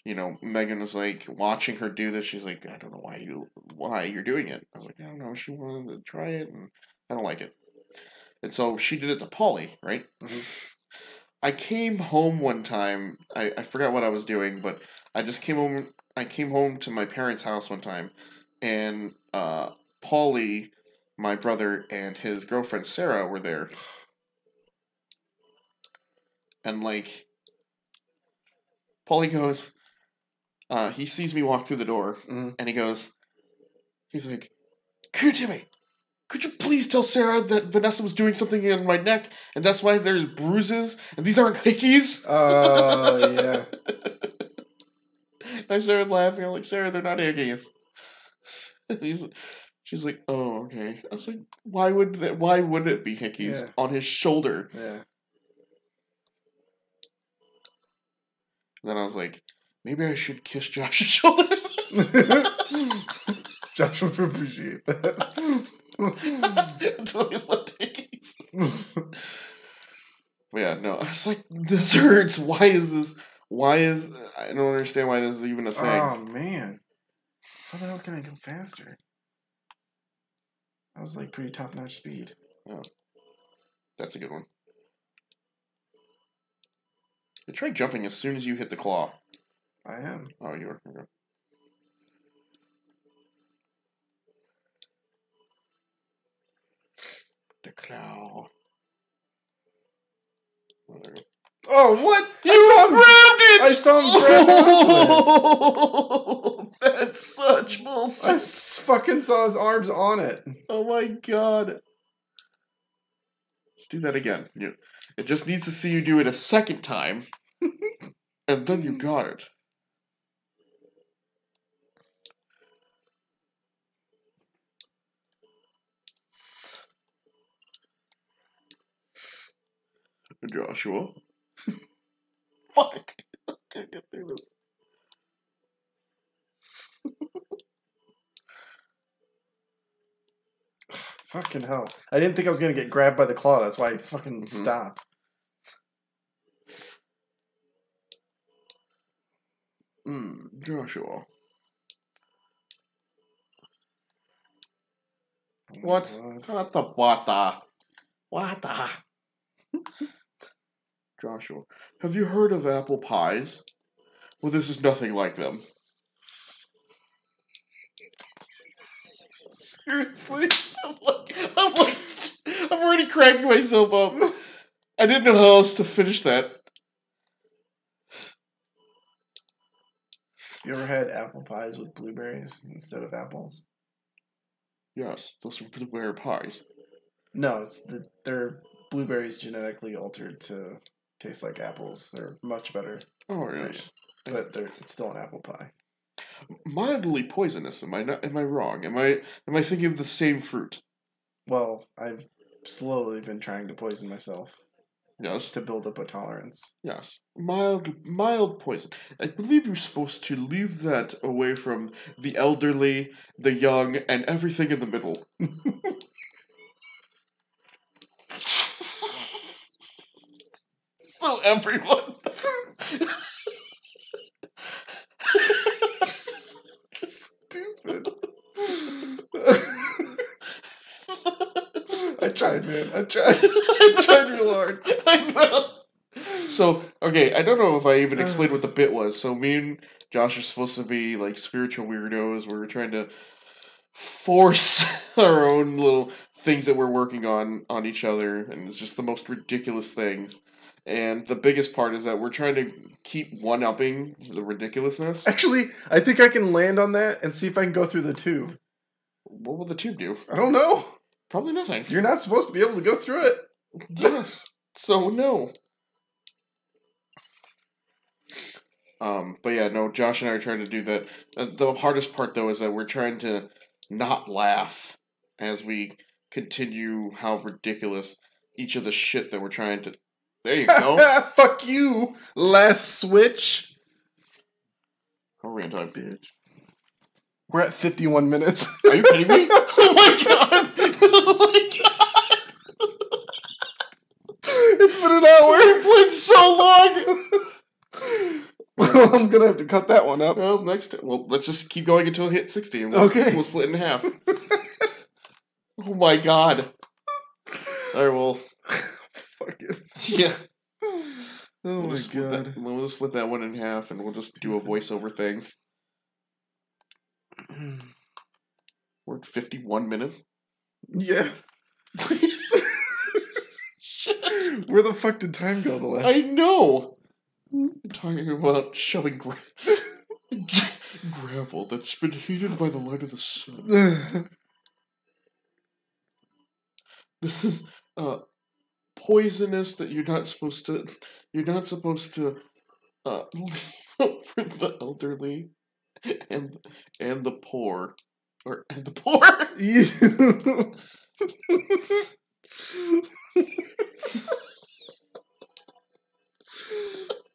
You know, Megan was like watching her do this. She's like, I don't know why you're doing it. I was like, I don't know. She wanted to try it, and I don't like it. And so she did it to Polly, right? Mm-hmm. I came home one time. I forgot what I was doing, but I just came home. I came home to my parents' house one time, and Polly, my brother, and his girlfriend Sarah were there, and like, Polly goes. He sees me walk through the door, and he's like, Timmy, could you please tell Sarah that Vanessa was doing something in my neck, and that's why there's bruises, and these aren't hickeys? Oh, yeah. I started laughing. I'm like, Sarah, they're not hickeys. She's like, oh, okay. I was like, why would it be hickeys on his shoulder? Yeah. And then I was like, maybe I should kiss Josh's shoulders. Josh would appreciate that. Until he left hickeys. But yeah, no. I was like, this hurts. Why is I don't understand why this is even a thing. Oh, man. How the hell can I go faster? That was like pretty top-notch speed. Oh. That's a good one. You try jumping as soon as you hit the claw. I am. Oh, you are. Okay. The claw. Oh, what? I saw him grab onto it. That's such bullshit. I fucking saw his arms on it. Oh my god. Let's do that again. It just needs to see you do it a second time. And then you got it. Joshua. Fuck. I can't get through this. Fucking hell. I didn't think I was going to get grabbed by the claw. That's why I fucking stopped. Joshua. What? What the? Joshua, have you heard of apple pies? Well, this is nothing like them. Seriously? I've already cracked myself up. I didn't know how else to finish that. You ever had apple pies with blueberries instead of apples? Yes, those are blueberry pies. No, they're blueberries genetically altered to taste like apples. They're much better. Oh, yes. But it's still an apple pie. Mildly poisonous. Am I wrong? Am I thinking of the same fruit? Well, I've slowly been trying to poison myself. Yes. to build up a tolerance. Yes. Mild poison. I believe you're supposed to leave that away from the elderly, the young, and everything in the middle. So everyone. Stupid. I tried, man. I tried. I tried real hard. I know. So, okay, I don't know if I even explained what the bit was. So me and Josh are supposed to be like spiritual weirdos where we're trying to force our own little things that we're working on each other, and it's just the most ridiculous things. And the biggest part is that we're trying to keep one-upping the ridiculousness. Actually, I think I can land on that and see if I can go through the tube. What will the tube do? I don't know. Probably nothing. You're not supposed to be able to go through it. Yes. So no. But yeah, no, Josh and I are trying to do that. The hardest part, though, is that we're trying to not laugh as we continue how ridiculous each of the shit that we're trying to... There you go. Fuck you, last switch. How are we on time? Bitch. We're at 51 minutes. Are you kidding me? Oh my god! Oh my god! It's been an hour. We've played so long! Well, I'm gonna have to cut that one up. Well, let's just keep going until we hit 60 and we'll split in half. Oh my god. Alright, well. Fuck it. Yeah. Oh my god. We'll just split that one in half and we'll just do a voiceover thing. We're at 51 minutes. Yeah. Shit. Where the fuck did time go the last? I know. I'm talking about shoving gravel that's been heated by the light of the sun. This is poisonous that you're not supposed to leave for the elderly and the poor. And the poor.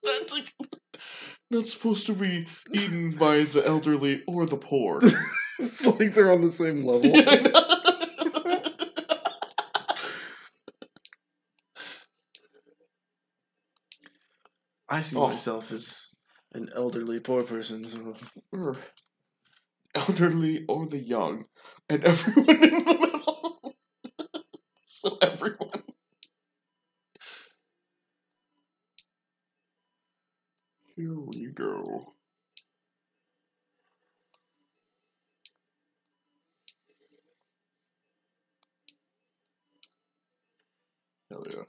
That's like not supposed to be eaten by the elderly or the poor. It's like they're on the same level. I see myself as an elderly poor person. So. Elderly or the young, and everyone in the middle. So everyone. Here we go. Hell yeah.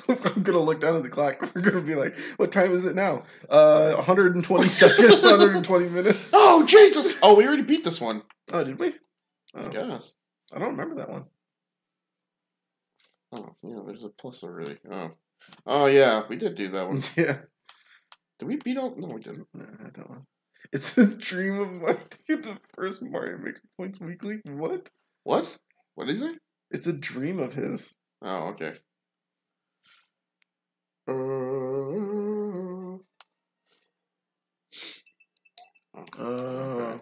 I'm gonna look down at the clock. We're gonna be like, what time is it now? 120 seconds, 120 minutes. Oh, Jesus! Oh, we already beat this one. Oh, did we? Oh. I guess. I don't remember that one. Oh, yeah, there's a plus already. Oh, yeah, we did do that one. Yeah. Did we beat all? No, we didn't. No, not that one. It's a dream of mine to get the first Mario Maker points weekly. What? What? What is it? It's a dream of his. Oh, okay. Okay.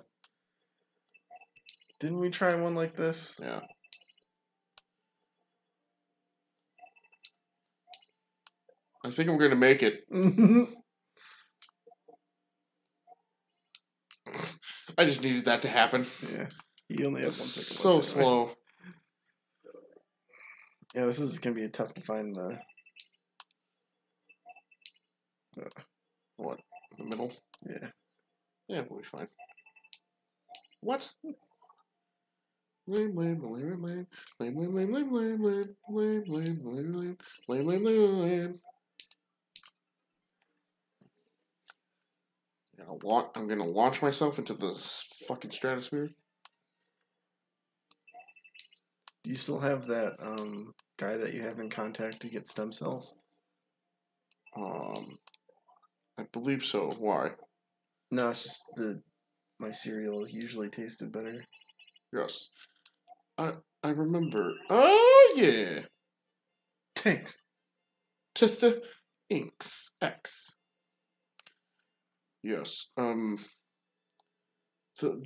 Didn't we try one like this? Yeah. I think I'm gonna make it. I just needed that to happen. Yeah. You only have 1 second. So slow. Yeah, this is gonna be tough to find. What? The middle? Yeah. Yeah, we'll be fine. What? Lame, lame, lame, lame, lame, lame, lame, lame, lame, lame, lame, lame, lame, lame, lame, lame. I'm gonna launch myself into the fucking stratosphere. Do you still have that guy that you have in contact to get stem cells? I believe so. Why? No, it's just my cereal usually tasted better. Yes. I remember. Oh yeah. Tanks. To the inks X. Yes. The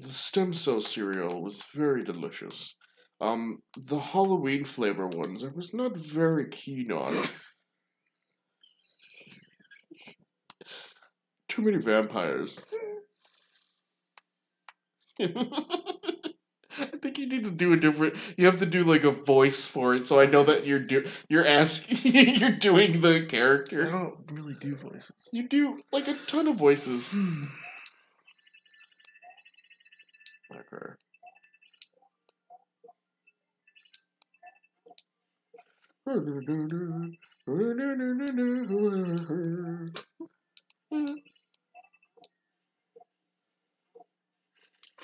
stem cell cereal was very delicious. The Halloween flavor ones I was not very keen on. Too many vampires. I think you need to do a different. You have to do like a voice for it, so I know that you're asking, you're doing the I character. don't really do voices. You do like a ton of voices. Okay.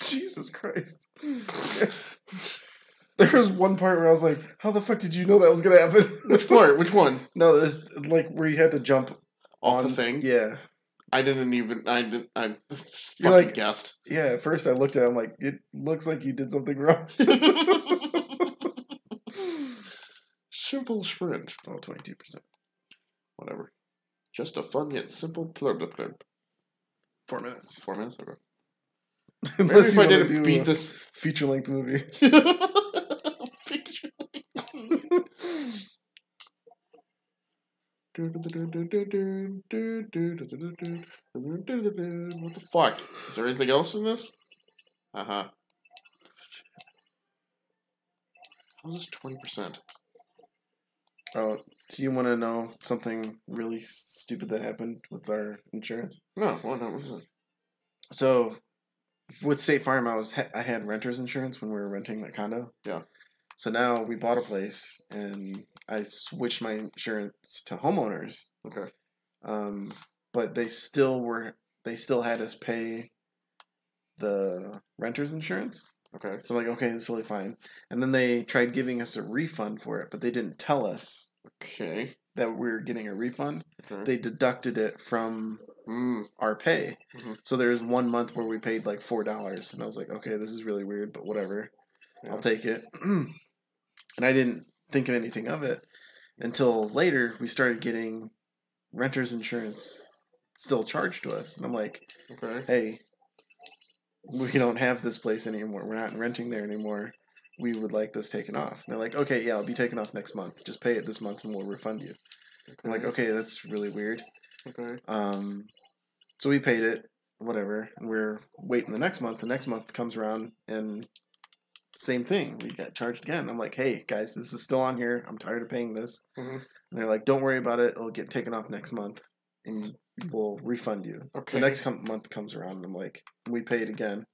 Jesus Christ. There was one part where I was like, how the fuck did you know that was gonna happen? Which part? Which one? No, there's like where you had to jump Off the on thing? Yeah. I didn't even. I You're fucking like- guessed. Yeah, at first I looked at it, I'm like, it looks like you did something wrong. Simple sprint. Oh, 22%. Whatever. Just a fun yet simple plurb. 4 minutes. 4 minutes? Okay. Maybe Unless if you I wanna didn't do beat a this. feature-length movie. Picture. What the fuck? Is there anything else in this? Uh-huh. How's this 20%? Oh, do you want to know something really stupid that happened with our insurance? No, what was it? So, with State Farm, I had renter's insurance when we were renting that condo. Yeah. So now we bought a place, and I switched my insurance to homeowners. Okay. But they still had us pay the renter's insurance. Okay. So I'm like, okay, this is really fine. And then they tried giving us a refund for it, but they didn't tell us Okay. that we were getting a refund. Okay. They deducted it from our pay. Mhm. So there's 1 month where we paid like $4, and I was like, okay, this is really weird, but whatever, Yeah. I'll take it. And I didn't think of anything of it until later. We started getting renter's insurance still charged to us, and I'm like, Okay. hey, we don't have this place anymore. We're not renting there anymore. We would like this taken off. And they're like, okay, yeah, it'll be taken off next month. Just pay it this month, and we'll refund you. I'm like, okay, that's really weird. Okay. So we paid it, whatever, and we're waiting the next month. The next month comes around, and same thing. We got charged again. I'm like, hey, guys, this is still on here. I'm tired of paying this. Mhm. And they're like, don't worry about it. It'll get taken off next month, and we'll refund you. Okay. So next month comes around, and I'm like, we pay it again.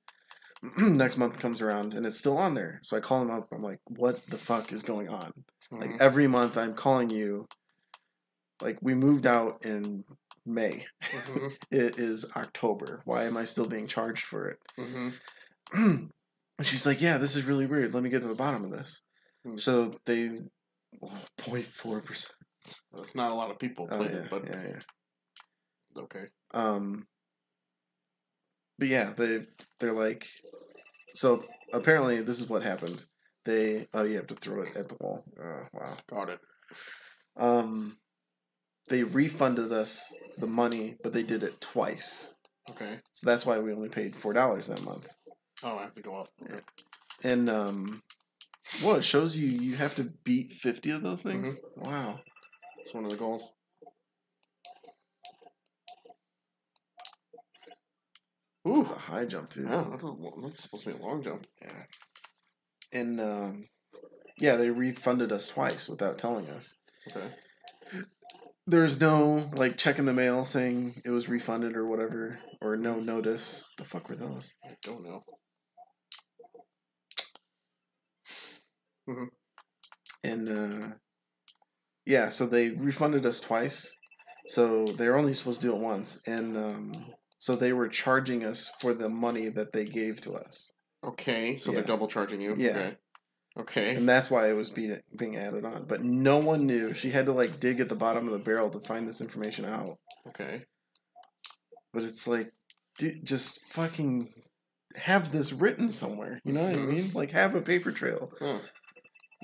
Next month comes around, and it's still on there. So I call them up. I'm like, what the fuck is going on? Like, every month I'm calling you. Like, we moved out in May. Mhm. It is October. Why am I still being charged for it? Mhm. And she's like, yeah, this is really weird. Let me get to the bottom of this. Hmm. So they, 0.4%. That's not a lot of people Oh, played yeah, it, but yeah. okay. But yeah, they're like, so apparently this is what happened. You have to throw it at the wall. Oh, wow. Got it. They refunded us the money, but they did it twice. Okay. So that's why we only paid $4 that month. Oh, I have to go up. Okay. And well, it shows you have to beat 50 of those things. Wow. It's one of the goals. Ooh, It's a high jump too. Yeah, that's supposed to be a long jump. Yeah. And yeah, they refunded us twice without telling us. Okay. There's no like check in the mail saying it was refunded or whatever, or no notice. The fuck were those? I don't know. Mhm. And yeah, so they refunded us twice. So they're only supposed to do it once, and so they were charging us for the money that they gave to us. Okay, so Yeah. they're double charging you. Yeah. Okay. Okay. And that's why it was being added on. But no one knew. She had to like dig at the bottom of the barrel to find this information out. Okay. But it's like, dude, just fucking have this written somewhere. You know what I mean? Like, have a paper trail. Huh.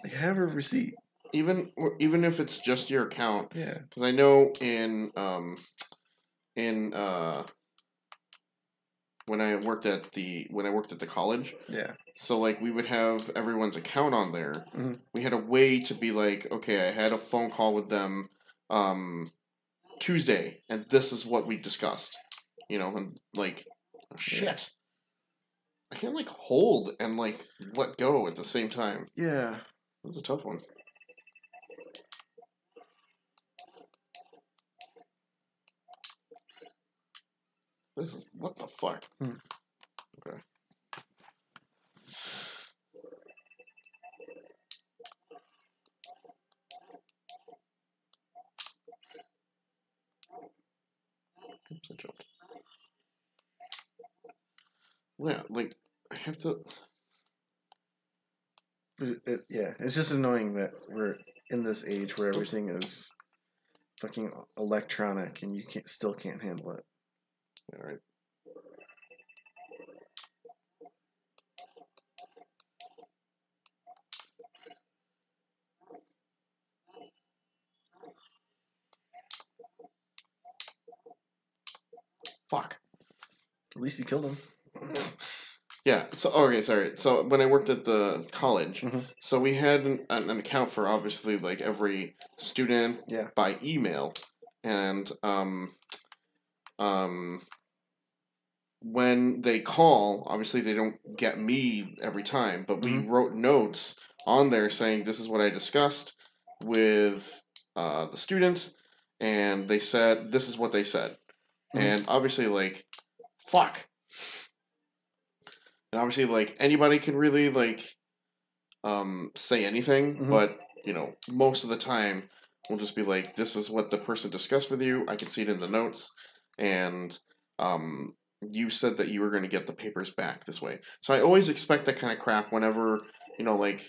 Like, have a receipt. Even if it's just your account. Yeah. Because I know when I worked at the college. Yeah. So like we would have everyone's account on there. Mm-hmm. We had a way to be like, okay, I had a phone call with them Tuesday, and this is what we discussed. You know, and like, oh, shit. Yeah. I can't like hold and like let go at the same time. Yeah. That's a tough one. This is what the fuck. Okay. Oops, I jumped. Yeah, like I have to. Yeah, it's just annoying that we're in this age where everything is fucking electronic and you still can't handle it. All right. Fuck. At least you killed him. Yeah. So okay, sorry. So when I worked at the college, mm-hmm. so we had an account for obviously like every student by email, and when they call, obviously they don't get me every time, but we wrote notes on there saying this is what I discussed with the students, and they said this is what they said, and obviously like, fuck. And obviously, like, anybody can really, like, say anything, but, you know, most of the time, we'll just be like, this is what the person discussed with you, I can see it in the notes, and, you said that you were going to get the papers back this way. So I always expect that kind of crap whenever, you know, like,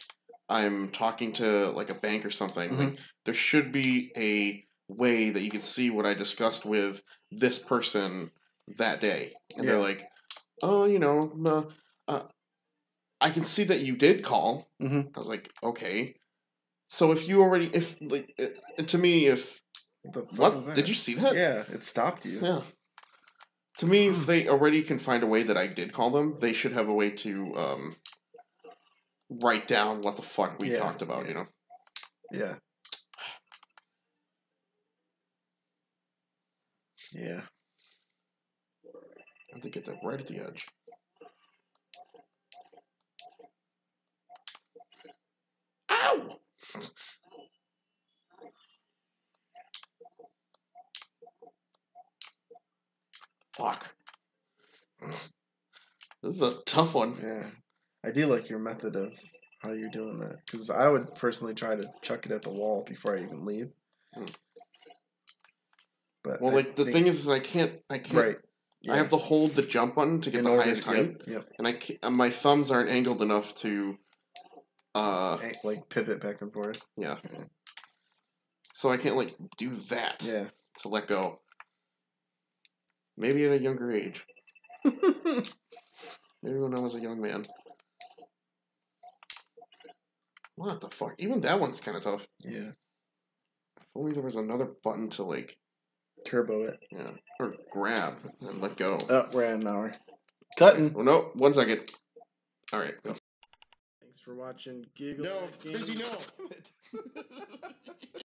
I'm talking to, like, a bank or something. Like, there should be a way that you can see what I discussed with this person that day. And they're like, oh, you know, I can see that you did call. I was like, okay. So if you already, to me, what? Did you see that? Yeah, it stopped you. Yeah. To me, if they already can find a way that I did call them, they should have a way to write down what the fuck we talked about, you know? Yeah. Yeah. I have to get that right at the edge. Ow! Fuck. This is a tough one. Yeah. I do like your method of how you're doing that. Because I would personally try to chuck it at the wall before I even leave. But well, like, the thing is I can't. Right. Yeah. I have to hold the jump button to get the highest height. Yep. And my thumbs aren't angled enough to... like, pivot back and forth. Yeah. So I can't, like, do that. Yeah. To let go. Maybe at a younger age. Maybe when I was a young man. What the fuck? Even that one's kind of tough. Yeah. If only there was another button to, like... turbo it. Yeah. Or grab and let go. Oh, we're at an hour. Cutting. Well, no. 1 second. All right. Go. Thanks for watching Giggle. No. Busy, no.